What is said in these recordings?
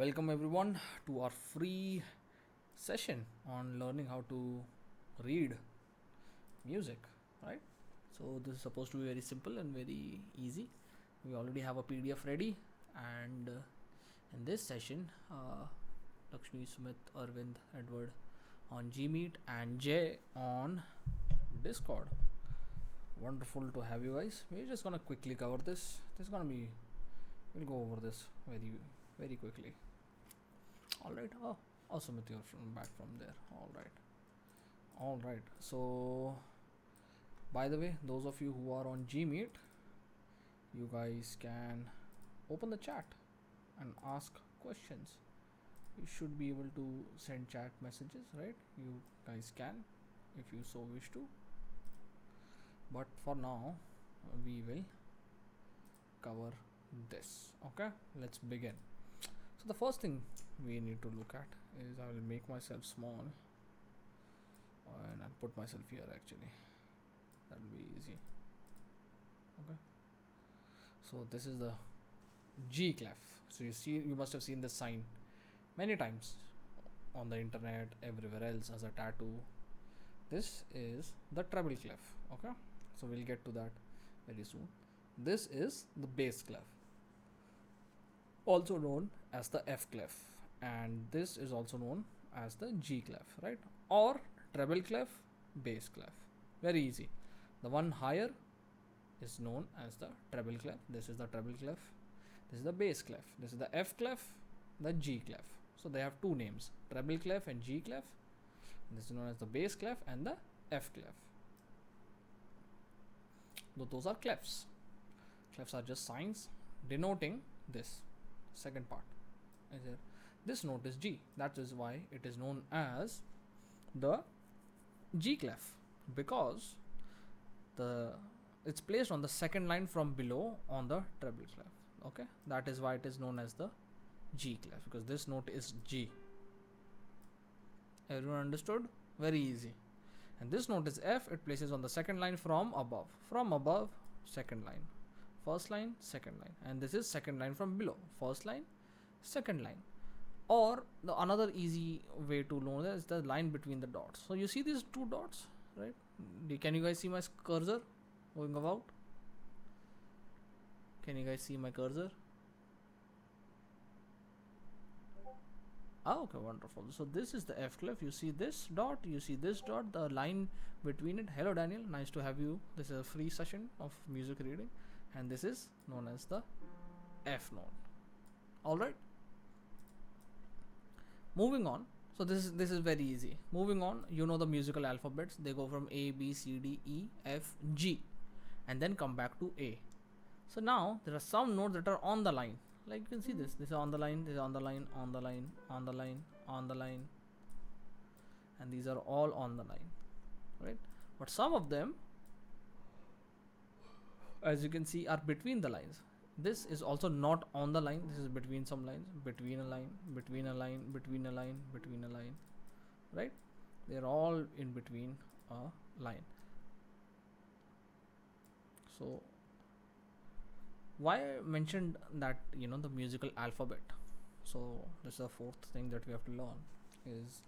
Welcome everyone to our free session on learning how to read music, right? So this is supposed to be very simple and very easy. We already have a PDF ready, and in this session, Lakshmi, Sumit, Arvind, Edward on Gmeet and Jay on Discord. Wonderful to have you guys. We're just gonna quickly cover this. We'll go over this very quickly. All right. Oh, awesome with your back from there. All right. So, by the way, those of you who are on Gmeet, you guys can open the chat and ask questions. You should be able to send chat messages, right? You guys can, if you so wish to. But for now, we will cover this. Okay, let's begin. So the first thing we need to look at is, I will make myself small and I'll put myself here actually. That will be easy. Okay. So this is the G clef. So you must have seen this sign many times on the internet, everywhere else as a tattoo. This is the treble clef. Okay. So we'll get to that very soon. This is the bass clef, also known as the F clef, and this is also known as the G clef, right? Or treble clef, bass clef. Very easy. The one higher is known as the treble clef. This is the treble clef. This is the bass clef. This is the F clef, the G clef. So they have two names, treble clef and G clef. This is known as the bass clef and the F clef. Those are clefs. Clefs are just signs denoting this second part. This note is G. That is why it is known as the G clef, because it's placed on the second line from below on the treble clef. Okay, that is why it is known as the G clef, because this note is G. Everyone understood? Very easy. And this note is F. It places on the second line from above. From above, second line. First line, second line. And this is second line from below. First line, second line. Or the another easy way to know that is the line between the dots. So you see these two dots, right? Can you guys see my cursor going about? Can you guys see my cursor? Okay, wonderful. So this is the F clef. You see this dot, you see this dot, the line between it. Hello Daniel, nice to have you. This is a free session of music reading, and this is known as the F note. Alright, moving on. So this is very easy. Moving on, you know the musical alphabets. They go from A, B, C, D, E, F, G, and then come back to A. So now there are some notes that are on the line. Like you can see this is on the line, this is on the line, on the line, on the line, on the line, and these are all on the line, right? But some of them, as you can see, are between the lines. This is also not on the line. This is between some lines, between a line, between a line, between a line, between a line, right? They're all in between a line. So why I mentioned that, the musical alphabet. So this is the fourth thing that we have to learn, is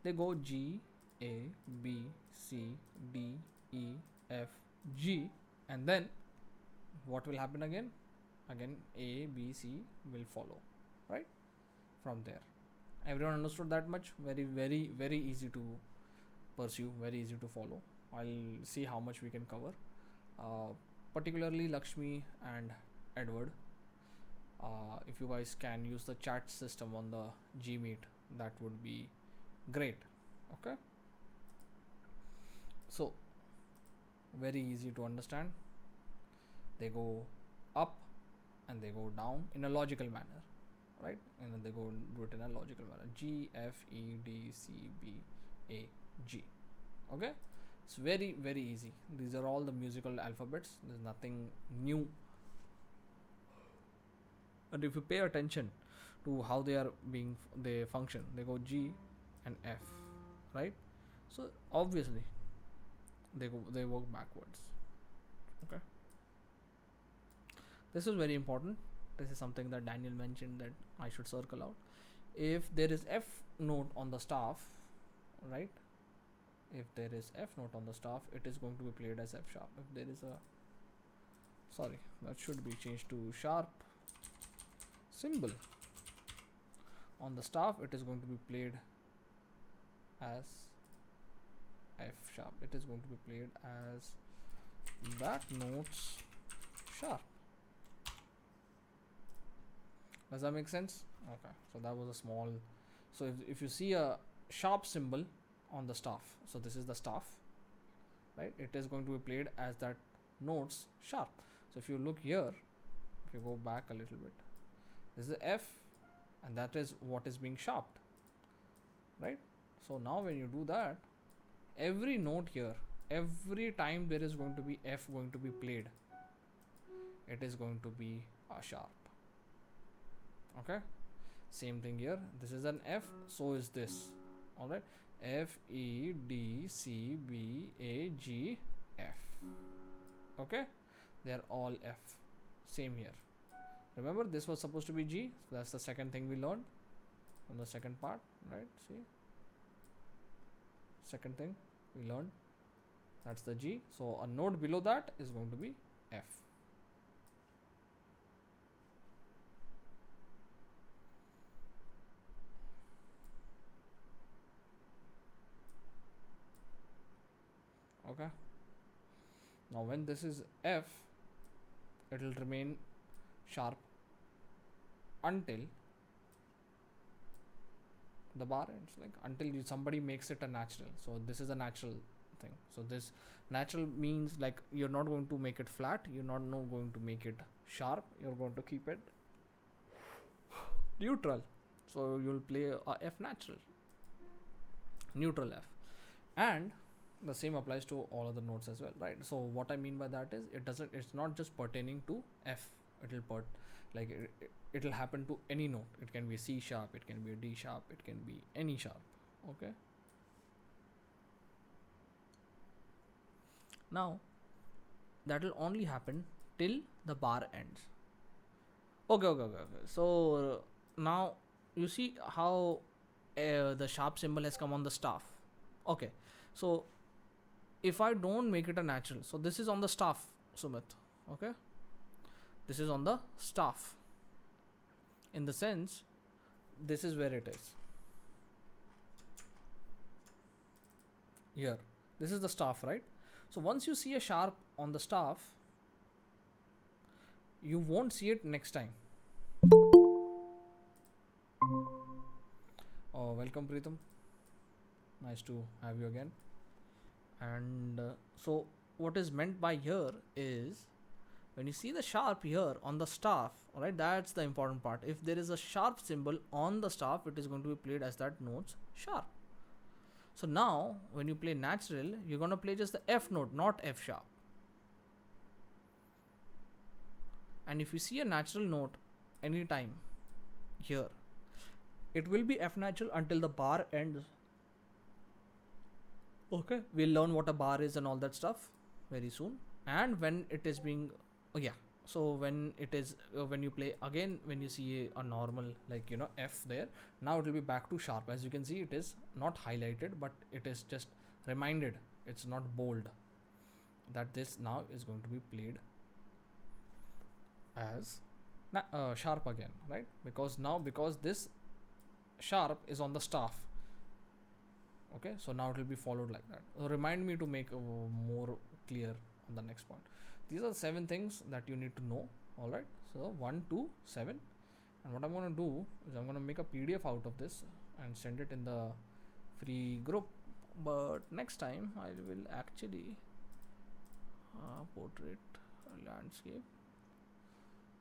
they go G, A, B, C, D, E, F, G, and then what will happen again? Again A, B, C will follow, right? From there. Everyone understood that much? Very, very, very easy to pursue, very easy to follow. I'll see how much we can cover. Particularly Lakshmi and Edward, if you guys can use the chat system on the Gmeet, that would be great. Okay, so very easy to understand. They go up and they go down in a logical manner, right? And then they go do it in a logical manner. G, F, E, D, C, B, A, G. Okay, it's very, very easy. These are all the musical alphabets. There's nothing new. And if you pay attention to how they function, they go G and F, right? So obviously they work backwards. Okay, this is very important. This is something that Daniel mentioned that I should circle out. If there is F note on the staff, right? If there is F note on the staff, it is going to be played as F sharp. If there is a, sorry, that should be changed to sharp symbol on the staff, it is going to be played as F sharp. It is going to be played as that note's sharp. Does that make sense? Okay, so that was a small. So if you see a sharp symbol on the staff, so this is the staff, right? It is going to be played as that note's sharp. So if you look here, if you go back a little bit, this is F, and that is what is being sharped, right? So now when you do that, every note here, every time there is going to be F going to be played, it is going to be a sharp. Okay, same thing here. This is an F, so is this. All right, F, E, D, C, B, A, G, F. Okay, they are all F. Same here. Remember, this was supposed to be G, so that's the second thing we learned on the second part, right? See, second thing we learned, that's the G. So a note below that is going to be F. Okay, now when this is F, it will remain sharp until the bar ends, like until somebody makes it a natural. So this is a natural thing. So this natural means like you're not going to make it flat, you're not going to make it sharp, you're going to keep it neutral. So you'll play a F natural, neutral F. And the same applies to all other notes as well, right? So what I mean by that is it's not just pertaining to F. It'll happen to any note. It can be a C sharp, it can be a D sharp, it can be any sharp. Okay, now that will only happen till the bar ends. Okay. So now you see how the sharp symbol has come on the staff. Okay, so if I don't make it a natural, so this is on the staff, Sumit. Okay, this is on the staff, in the sense this is where it is here. This is the staff, right? So once you see a sharp on the staff, you won't see it next time. Oh, welcome Preetham, nice to have you again. And so what is meant by here is, when you see the sharp here on the staff, alright, that's the important part. If there is a sharp symbol on the staff, it is going to be played as that note's sharp. So now when you play natural, you're going to play just the F note, not F sharp. And if you see a natural note anytime here, it will be F natural until the bar ends. Okay, we'll learn what a bar is and all that stuff very soon. And when it is being, oh yeah, so when it is when you play again, when you see a normal, like, you know, F there, now it will be back to sharp. As you can see, it is not highlighted, but it is just reminded, it's not bold, that this now is going to be played as sharp again, right? Because this sharp is on the staff. Okay, so now it will be followed like that. Remind me to make more clear on the next point. These are 7 things that you need to know. All right, so 1, 2, 7. And what I'm going to do is I'm going to make a PDF out of this and send it in the free group. But next time I will actually portrait landscape.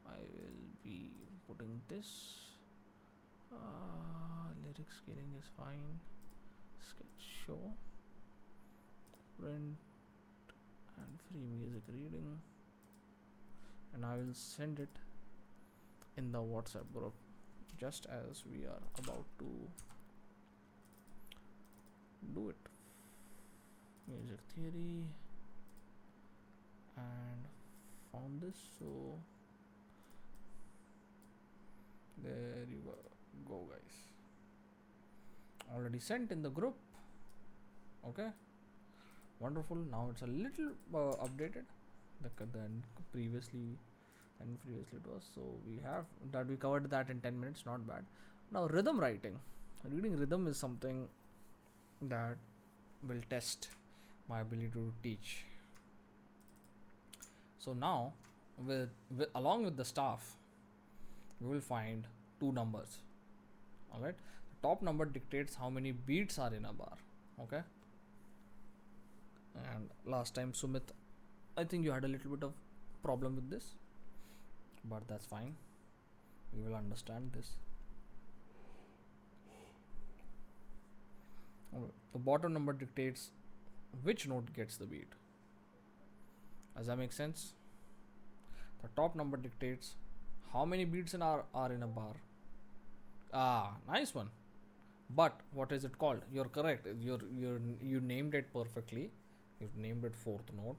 I will be putting this. Lyric scaling is fine. Sketch show, print, and free music reading, and I will send it in the WhatsApp group just as we are about to do it. Music theory, and found this. So There you go, guys. Already sent in the group. Okay, wonderful. Now it's a little updated. Than previously, and previously it was. So we have that, we covered that in 10 minutes. Not bad. Now rhythm writing. Reading rhythm is something that will test my ability to teach. So now, with along with the staff, we will find two numbers. All right. The top number dictates how many beats are in a bar. Okay. And last time, Sumit, I think you had a little bit of problem with this, but that's fine. We will understand this. The bottom number dictates which note gets the beat. Does that make sense? The top number dictates how many beats are in a bar. Ah, nice one. But what is it called? You're correct. You named it perfectly. You've named it fourth note.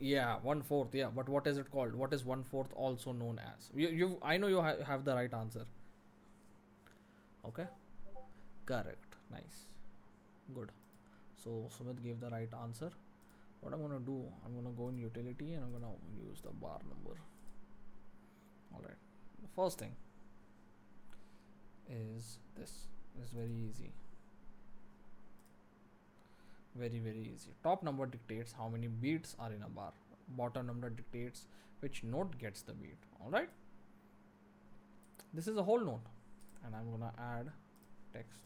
Yeah, 1/4. Yeah, but what is it called? What is 1/4 also known as? I know you have the right answer. Okay, correct. Nice, good. So Sumit gave the right answer. What I'm gonna do? I'm gonna go in utility and I'm gonna use the bar number. All right. The first thing is this. It's very easy. Very easy. Top number dictates how many beats are in a bar. Bottom number dictates which note gets the beat. All right. This is a whole note, and I'm gonna add text.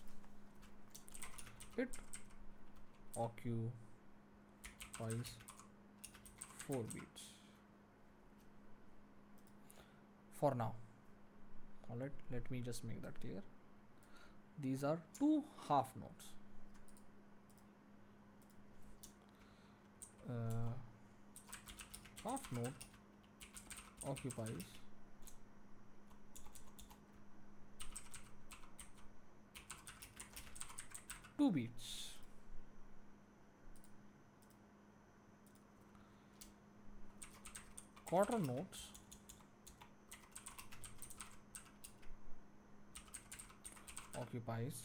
It occupies 4 beats for now. All right. Let me just make that clear. These are two half notes. Half note occupies 2 beats. Quarter notes occupies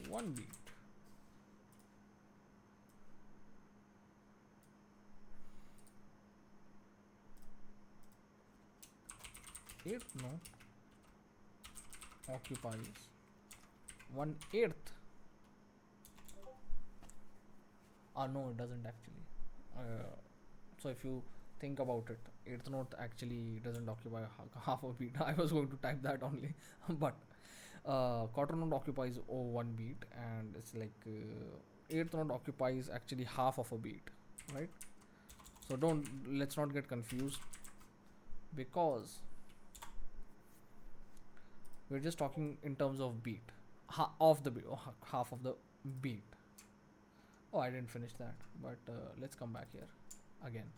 1 beat. Eighth note occupies 1/8. No, it doesn't actually. So if you think about it, eighth note actually doesn't occupy half a beat. I was going to type that only, but quarter note occupies 1 beat, and it's like eighth note occupies actually half of a beat, right? So let's not get confused, because we're just talking in terms of beat, half of the beat. Oh, I didn't finish that, but let's come back here again.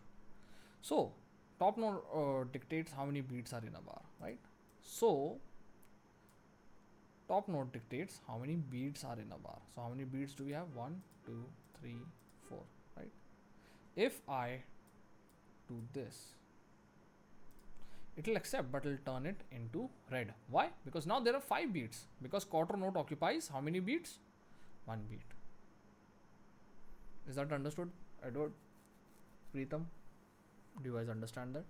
So top note dictates how many beats are in a bar, right? So top note dictates how many beats are in a bar. So how many beats do we have? 1, 2, 3, 4, right? If I do this, it will accept, but it'll turn it into red. Why? Because now there are 5 beats. Because quarter note occupies how many beats? 1 beat. Is that understood, Edward? Preetham? Do you guys understand that?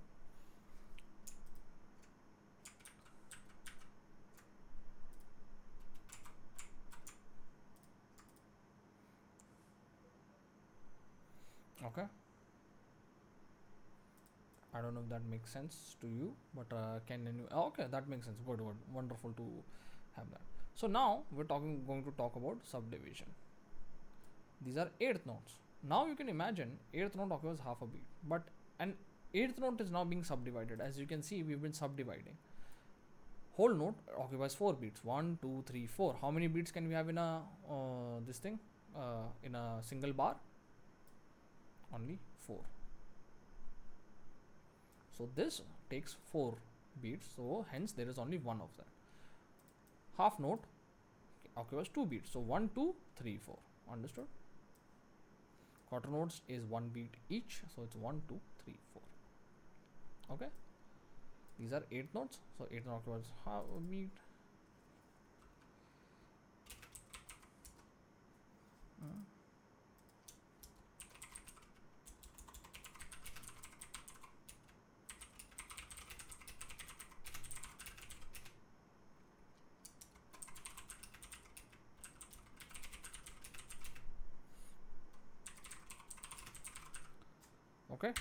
Okay. I don't know if that makes sense to you, but can you? Okay, that makes sense. Good. Wonderful to have that. So now we're going to talk about subdivision. These are eighth notes. Now you can imagine eighth note occupies half a beat, but an eighth note is now being subdivided. As you can see, we've been subdividing. Whole note occupies 4 beats. 1, 2, 3, 4. How many beats can we have in a this thing? In a single bar? Only 4. So this takes 4 beats. So hence there is only one of that. Half note occupies 2 beats. So 1, 2, 3, 4. Understood? Quarter notes is 1 beat each. So it's 1, 2, 3, 4. Okay. These are eighth notes, so eighth note was half a beat. Okay,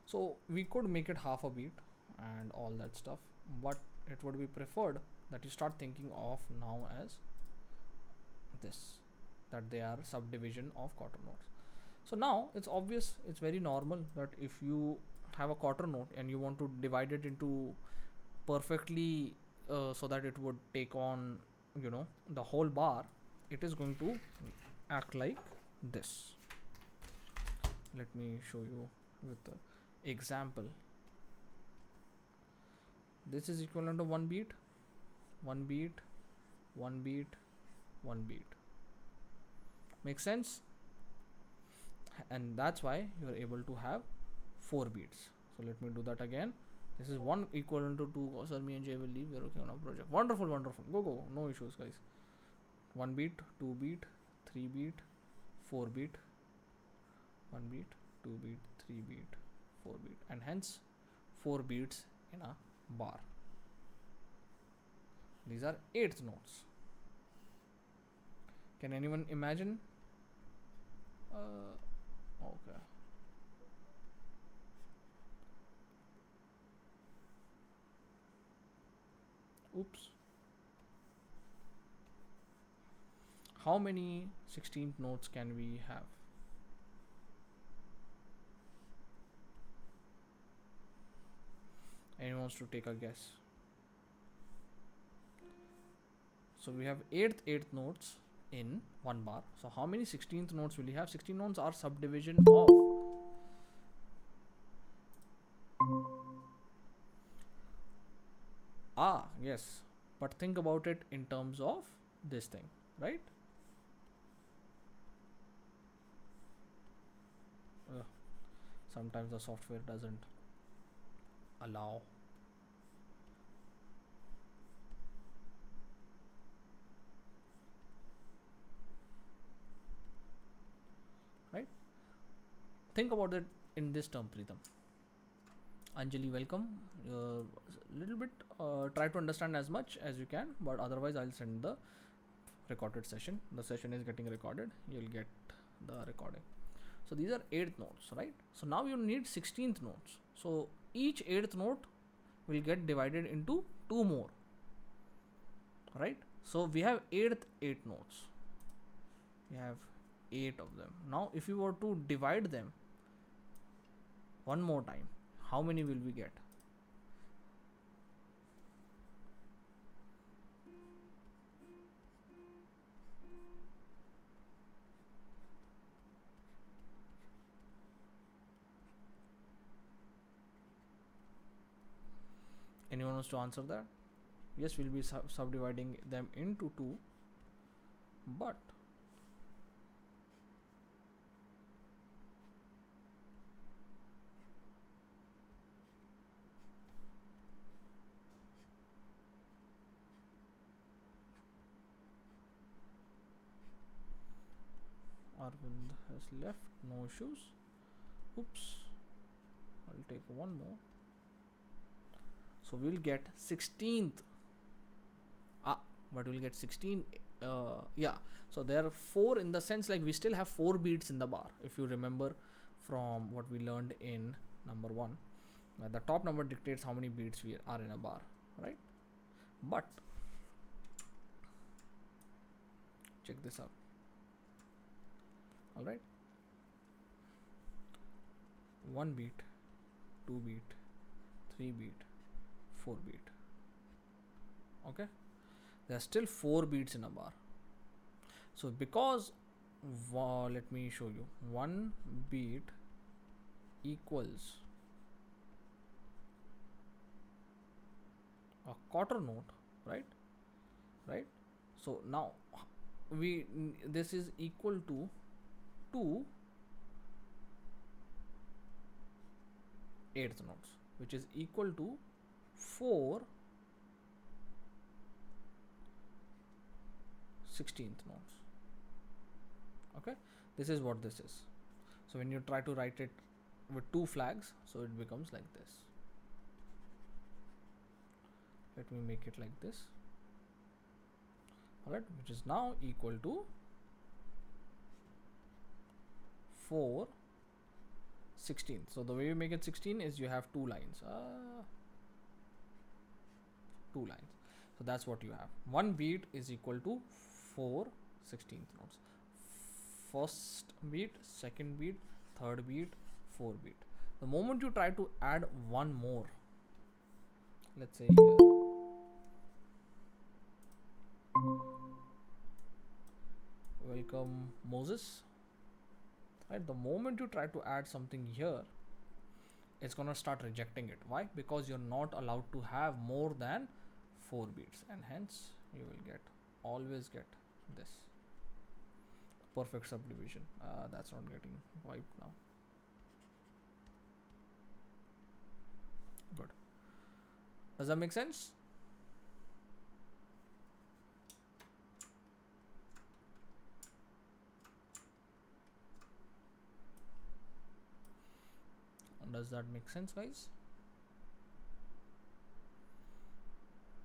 so we could make it half a beat and all that stuff, but it would be preferred that you start thinking of now as this, that they are subdivision of quarter notes. So now it's obvious, it's very normal that if you have a quarter note and you want to divide it into perfectly so that it would take on, you know, the whole bar, it is going to act like this. Let me show you with the example. This is equivalent to one beat, one beat, one beat, one beat. Makes sense? And that's why you're able to have 4 beats. So let me do that again. This is 1 equivalent to 2. Sir, me and Jay will leave. We're working on a project. Wonderful, wonderful. Go, go. No issues, guys. 1 beat, 2 beat, 3 beat, 4 beat, 1 beat, 2 beat, 3 beat, 4 beat, and hence 4 beats in a bar. These are eighth notes. Can anyone imagine? Okay. Oops. How many 16th notes can we have? Anyone wants to take a guess? So we have eighth notes in one bar. So how many 16th notes will you have? 16 notes are subdivision of. Yes. But think about it in terms of this thing, right? Sometimes the software doesn't allow. Right? Think about it in this term, Preetham. Anjali, welcome. Little bit, try to understand as much as you can, but otherwise I'll send the recorded session. The session is getting recorded. You'll get the recording. So these are 8th notes, right? So now you need 16th notes. So each 8th note will get divided into 2 more, right? So we have 8 notes. We have 8 of them. Now if you were to divide them one more time, how many will we get? Anyone wants to answer that? Yes, we'll be subdividing them into 2, but Arvind has left, no issues. Oops, I'll take one more. So we'll get 16th. But we'll get 16. Yeah, so there are 4 in the sense, like we still have 4 beats in the bar. If you remember from what we learned in number 1, the top number dictates how many beats we are in a bar, right? But check this out. All right, 1 beat, 2 beat, 3 beat, 4 beat. Okay, there are still 4 beats in a bar. So because let me show you, 1 beat equals a quarter note, right? So now this is equal to 2 8th notes, which is equal to 4 16th notes. Okay, this is what this is. So when you try to write it with two flags, so it becomes like this. Let me make it like this. Alright, which is now equal to 4 16th. So the way you make it 16 is you have two lines. Two lines. So that's what you have. One beat is equal to 4 16th notes. First beat, second beat, third beat, fourth beat. The moment you try to add one more, let's say here, welcome Moses. Right, the moment you try to add something here, it's gonna start rejecting it. Why? Because you're not allowed to have more than 4 beats, and hence you will always get this perfect subdivision. That's not getting wiped now. Good. Does that make sense? Does that make sense, guys?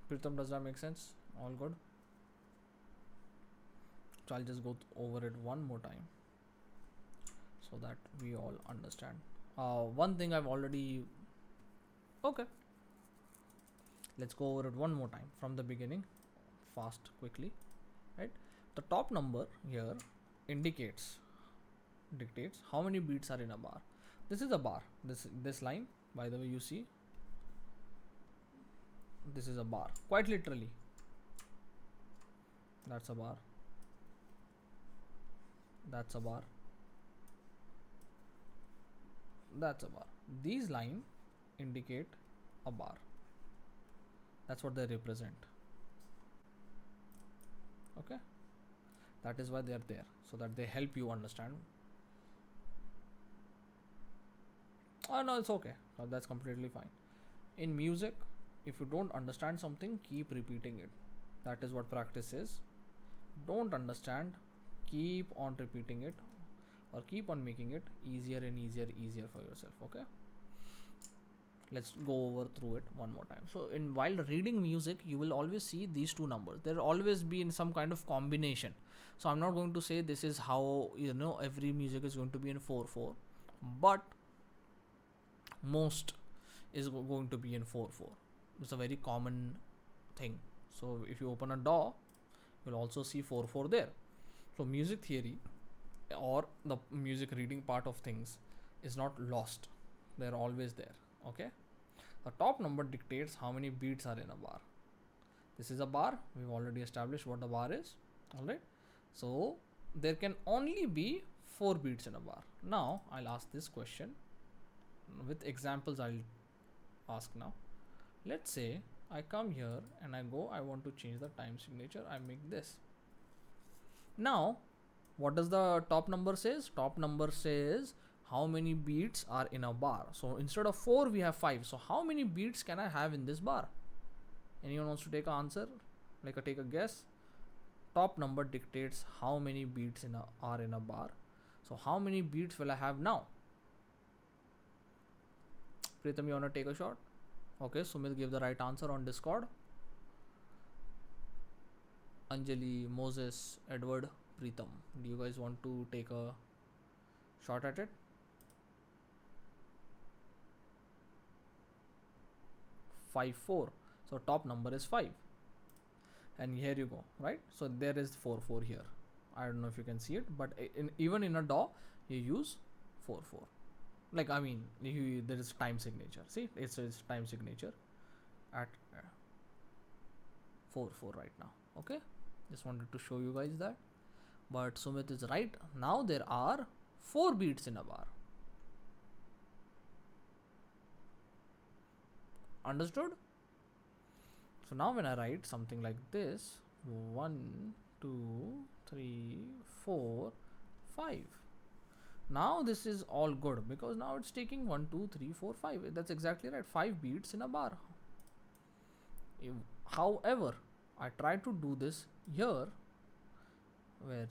Pritham, does that make sense? All good? So I'll just go over it one more time so that we all understand. One thing I've already... Okay. Let's go over it one more time from the beginning. Fast, quickly. Right? The top number here dictates how many beats are in a bar. This is a bar. This line, by the way, you see, this is a bar. Quite literally. That's a bar. That's a bar. That's a bar. These lines indicate a bar. That's what they represent. Okay. That is why they are there, so that they help you understand. Oh no, it's okay. That's completely fine. In music, if you don't understand something, keep repeating it. That is what practice is. Don't understand, keep on repeating it, or keep on making it easier and easier for yourself. Okay, let's go over through it one more time. So while reading music, you will always see these two numbers. There will always be in some kind of combination. So I'm not going to say this is how every music is going to be in 4/4, but most is going to be in 4/4. It's a very common thing. So if you open a DAW, you'll also see 4/4 there. So music theory or the music reading part of things is not lost. They're always there. Okay. The top number dictates how many beats are in a bar. This is a bar. We've already established what the bar is. Alright. So there can only be 4 beats in a bar. Now I'll ask this question. With examples I'll ask now. Let's say I come here and I want to change the time signature. I make this. Now, what does the top number says? Top number says how many beats are in a bar. So instead of 4, we have 5. So how many beats can I have in this bar? Anyone wants to take an answer? Take a guess? Top number dictates how many beats are in a bar. So how many beats will I have now? Pritham, you wanna take a shot? Okay, Sumit gave the right answer on Discord. Anjali, Moses, Edward, Pritham. Do you guys want to take a shot at it? 5/4. So top number is 5. And here you go, right? So there is 4/4 here. I don't know if you can see it, but even in a DAW, you use 4/4. There is time signature. See, it says time signature at 4/4 right now. Okay, just wanted to show you guys that. But Sumit is right. Now there are 4 beats in a bar. Understood? So now when I write something like this, 1, 2, 3, 4, 5. Now this is all good because now it's taking 1, 2, 3, 4, 5. That's exactly right. 5 beats in a bar. However, I try to do this here, where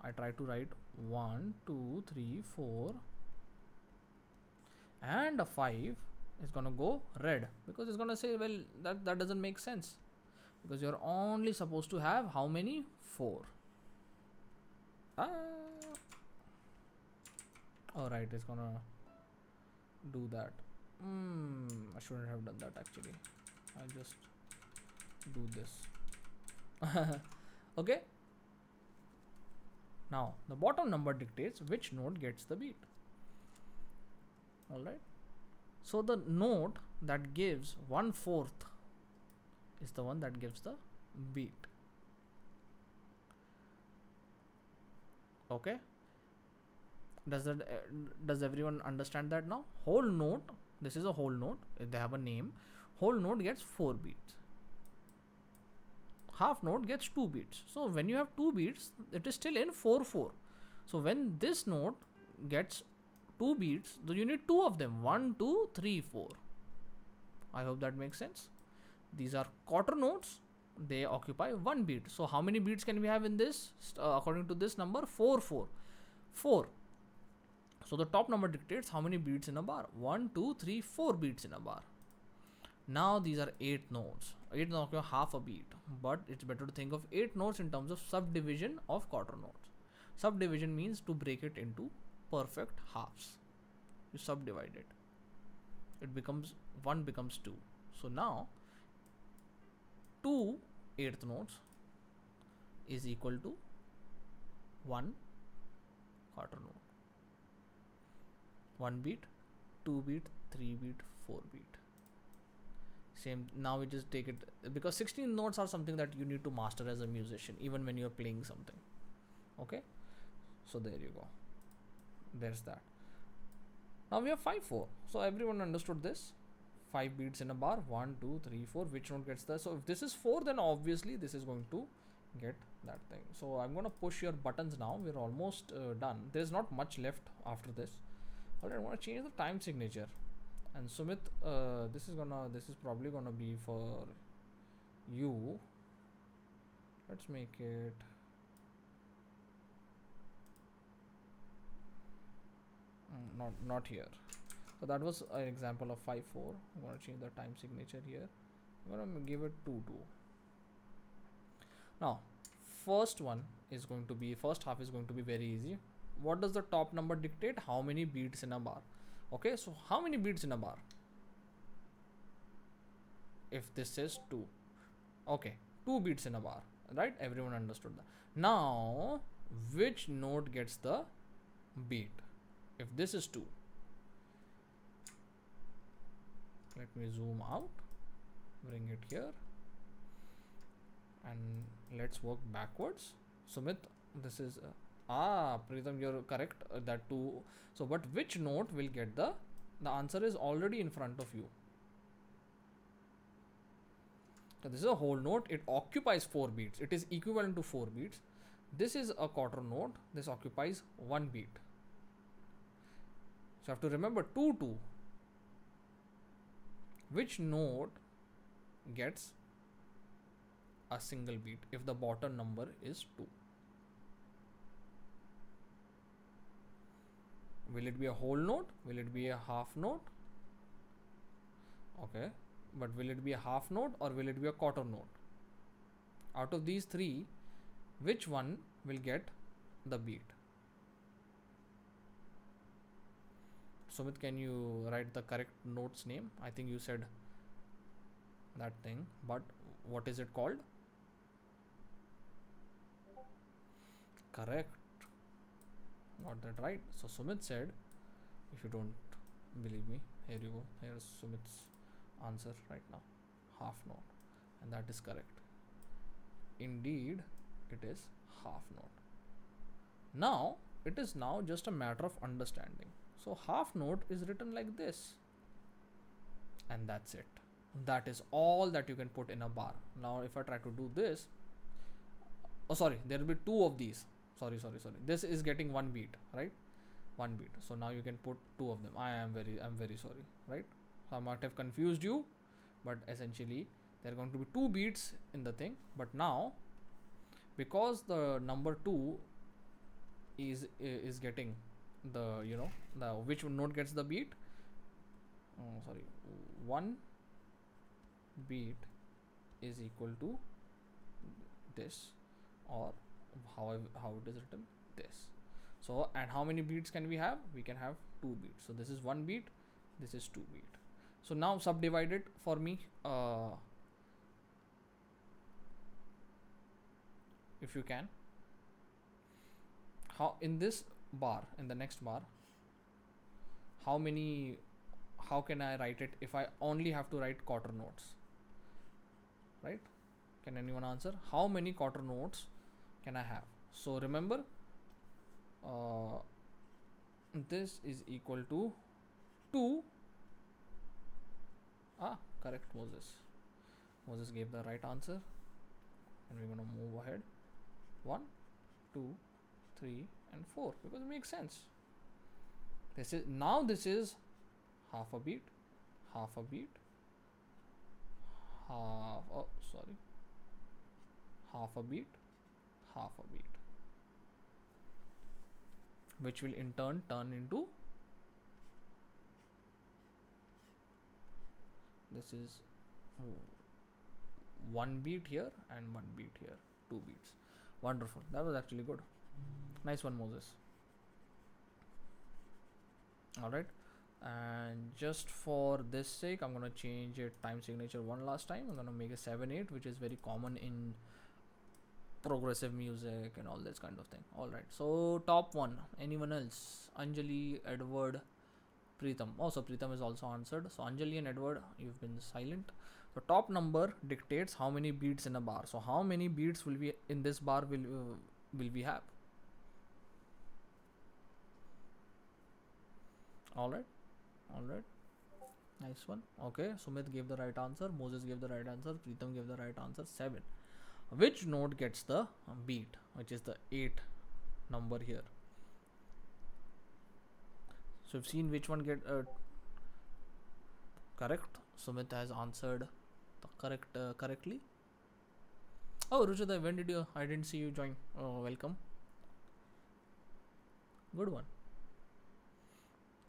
I try to write 1 2 3 4 and a 5 is gonna go red, because it's gonna say, well, that doesn't make sense, because you're only supposed to have how many? 4. Alright, it's gonna do that. I shouldn't have done that actually. I'll just do this. Okay. Now the bottom number dictates which note gets the beat. Alright. So the note that gives 1/4 is the one that gives the beat. Okay. Does everyone understand that now? Whole note, this is a whole note, they have a name. Whole note gets 4 beats. Half note gets 2 beats. So when you have 2 beats, it is still in 4/4. So when this note gets 2 beats, so you need 2 of them. 1 2 3 4. I hope that makes sense. These are quarter notes. They occupy 1 beat. So how many beats can we have in this? According to this number, 4 4. 4. So the top number dictates how many beats in a bar. 1 2 3 4 beats in a bar. Now these are 8 notes. 8 notes occupy half a beat, but it's better to think of 8 notes in terms of subdivision of quarter notes. Subdivision means to break it into perfect halves. You subdivide it. It becomes 1 becomes 2. So now 2 eighth notes is equal to 1 quarter note. 1 beat, 2 beat, 3 beat, 4 beat. Same. Now we just take it, because 16 notes are something that you need to master as a musician, even when you're playing something. Okay. So there you go. There's that. Now we have 5 4. So everyone understood this. 5 beats in a bar. 1 2 3 4. Which note gets the? So if this is 4, then obviously this is going to get that thing. So I'm gonna push your buttons now. We're almost done. There's not much left after this. Alright, I want to change the time signature. And Sumit, this is probably gonna be for you. Let's make it not here. So that was an example of 5 4. I'm gonna change the time signature here. I'm gonna give it 2 2. Now first half is going to be very easy. What does the top number dictate? How many beats in a bar? Okay, so how many beats in a bar? If this is 2, okay, 2 beats in a bar, right? Everyone understood that. Now which note gets the beat? If this is 2, let me zoom out, bring it here, and let's work backwards. Sumit, this is Pritham, you're correct, that 2. So but which note will get the answer is already in front of you. So this is a whole note. It occupies 4 beats. It is equivalent to 4 beats. This is a quarter note. This occupies 1 beat. So you have to remember 2 2. Which note gets a single beat if the bottom number is 2? Will it be a whole note? Will it be a half note? Okay, but will it be a half note or will it be a quarter note? Out of these 3, which one will get the beat? Sumit, can you write the correct note's name? I think you said that thing, but what is it called? Correct. Got that right. So Sumit said, if you don't believe me, here you go. Here's Sumit's answer right now. Half note. And that is correct. Indeed, it is half note. Now, it is now just a matter of understanding. So half note is written like this. And that's it. That is all that you can put in a bar. Now, if I try to do this, there will be 2 of these. Sorry. This is getting 1 beat, right? 1 beat. So now you can put 2 of them. I'm very sorry, right? So I might have confused you, but essentially There are going to be 2 beats in the thing, but now because the number 2 is getting the, you know, the which note gets the beat, sorry, 1 beat is equal to this, or how it is written, this. So, and how many beats can we have? We can have 2 beats. So this is 1 beat, this is 2 beat. So now subdivide it for me, if you can. How in this bar, in the next bar, how can I write it if I only have to write quarter notes, right? Can anyone answer how many quarter notes can I have? So remember, this is equal to 2. Correct, Moses gave the right answer, and we're going to move ahead. 1, 2, 3 and 4, because it makes sense. This is half a beat, half a beat, half a beat, half a beat, which will in turn turn into, this is 1 beat here and 1 beat here, 2 beats. Wonderful. That was actually good. Nice one, Moses. All right, and just for this sake, I'm gonna change it time signature one last time. I'm gonna make a 7/8, which is very common in progressive music and all this kind of thing. All right, so top one. Anyone else? Anjali, Edward, Preetham. Also, Preetham is also answered. So Anjali and Edward, you've been silent. So top number dictates how many beats in a bar. So how many beats will we in this bar will we have? All right, all right, nice one. Okay, Sumit gave the right answer, Moses gave the right answer, Preetham gave the right answer. 7. Which note gets the beat, which is the 8 number here? So you've seen which one get correct. Sumit has answered the correctly. Oh, Ruchita, when did you? I didn't see you join. Oh, welcome. Good one.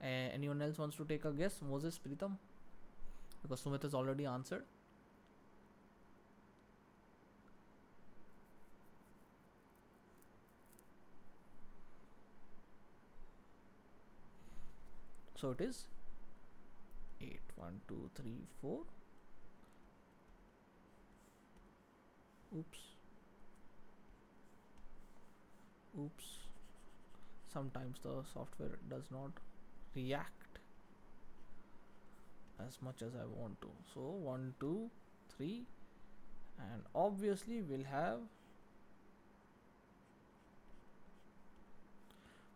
Anyone else wants to take a guess? Moses, Preetham? Because Sumit has already answered. So it is 8. 1, 2, 3, 4. Oops. Sometimes the software does not react as much as I want to. So 1, 2, 3, and obviously we'll have,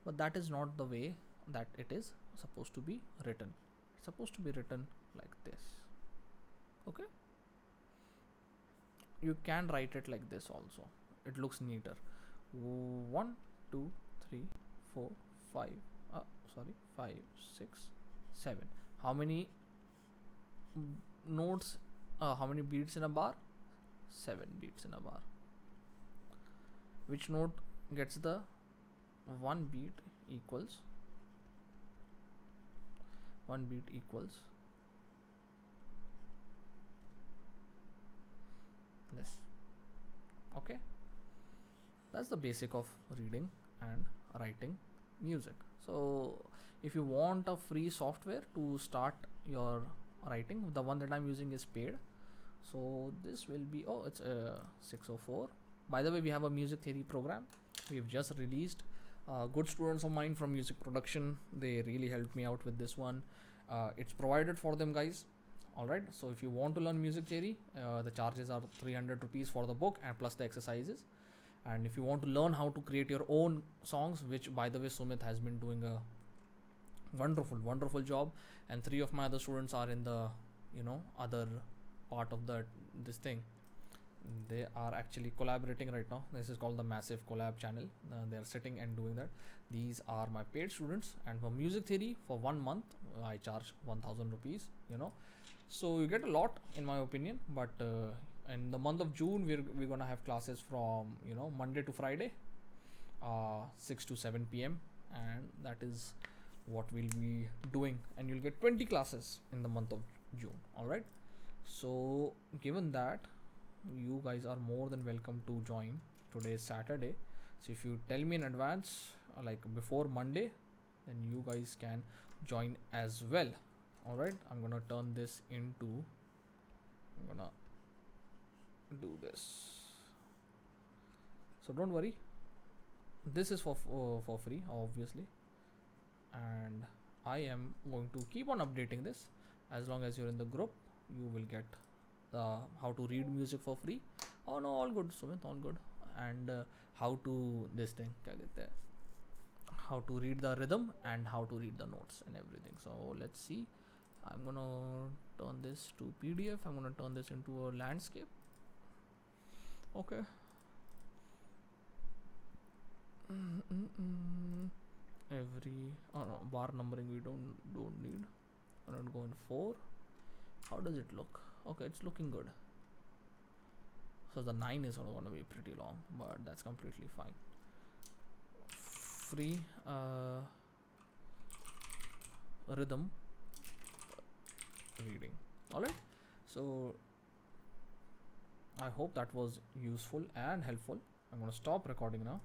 but that is not the way that it is supposed to be written. It's supposed to be written like this. Okay, you can write it like this also, it looks neater. 1, 2, 3, 4, 5, 5, 6, 7. How many notes, how many beats in a bar? 7 beats in a bar. Which note gets the 1 beat equals, 1 beat equals this. Okay, that's the basic of reading and writing music. So if you want a free software to start your writing, the one that I'm using is paid. So this will be, oh, it's 604. By the way, we have a music theory program we've just released. Good students of mine from music production, they really helped me out with this one. It's provided for them, guys. All right, so if you want to learn music theory, the charges are 300 rupees for the book and plus the exercises. And if you want to learn how to create your own songs, which by the way Sumit has been doing a wonderful job, and 3 of my other students are in the, you know, other part of this thing. They are actually collaborating right now. This is called the Massive Collab channel. They are sitting and doing that. These are my paid students, and for music theory for 1 month I charge 1000 rupees, you know. So you get a lot, in my opinion. But in the month of June, we're gonna have classes from Monday to Friday, 6 to 7 p.m. and that is what we'll be doing. And you'll get 20 classes in the month of June. All right. So given that, you guys are more than welcome to join. Today is Saturday, so if you tell me in advance, like before Monday, then you guys can join as well. All right, I'm gonna turn this into, I'm gonna do this, so don't worry, this is for free obviously, and I am going to keep on updating this. As long as you're in the group, you will get the how to read music for free. Oh no, all good, Sumit, all good. And how to this thing, how to read the rhythm and how to read the notes and everything. So let's see. I'm gonna turn this to PDF. I'm gonna turn this into a landscape. Okay. Every no, bar numbering we don't need. I'm gonna go in 4. How does it look? Okay, it's looking good. So the 9 is gonna be pretty long, but that's completely fine. Free rhythm reading. Alright, so I hope that was useful and helpful. I'm gonna stop recording now.